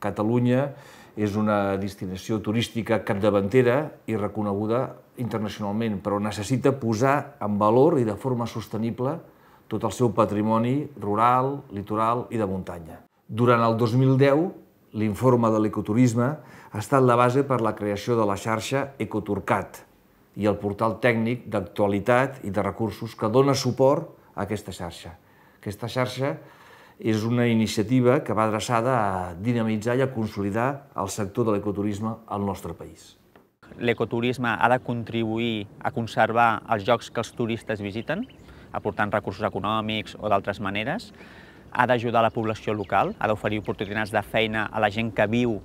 Catalunya és una destinació turística capdavantera i reconeguda internacionalment, però necessita posar en valor i de forma sostenible tot el seu patrimoni rural, litoral i de muntanya. Durant el 2010, l'informe de l'ecoturisme ha estat la base per la creació de la xarxa Ecoturcat i el portal tècnic d'actualitat i de recursos que dona suport a aquesta xarxa. Aquesta xarxa és una iniciativa que va adreçada a dinamitzar i a consolidar el sector de l'ecoturisme al nostre país. L'ecoturisme ha de contribuir a conservar els llocs que els turistes visiten, aportant recursos econòmics o d'altres maneres, ha d'ajudar la població local, ha d'oferir oportunitats de feina a la gent que viu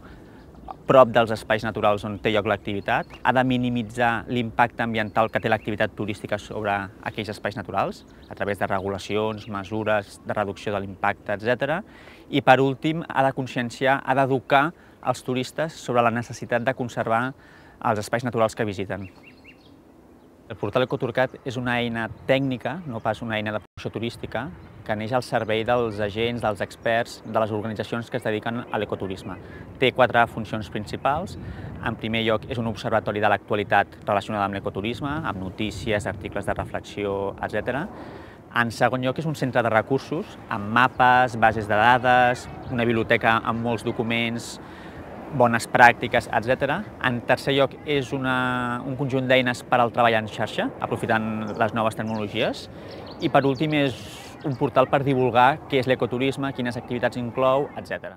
prop dels espais naturals on té lloc l'activitat, ha de minimitzar l'impacte ambiental que té l'activitat turística sobre aquells espais naturals, a través de regulacions, mesures de reducció de l'impacte, etc. I, per últim, ha de conscienciar, ha d'educar els turistes sobre la necessitat de conservar els espais naturals que visiten. El portal Ecoturcat és una eina tècnica, no pas una eina de promoció turística, que neix al servei dels agents, dels experts, de les organitzacions que es dediquen a l'ecoturisme. Té 4 funcions principals. En primer lloc, és un observatori de l'actualitat relacionada amb l'ecoturisme, amb notícies, articles de reflexió, etc. En segon lloc, és un centre de recursos, amb mapes, bases de dades, una biblioteca amb molts documents, bones pràctiques, etc. En tercer lloc, és un conjunt d'eines per al treball en xarxa, aprofitant les noves tecnologies. I per últim, és un portal per divulgar què és l'ecoturisme, quines activitats inclou, etc.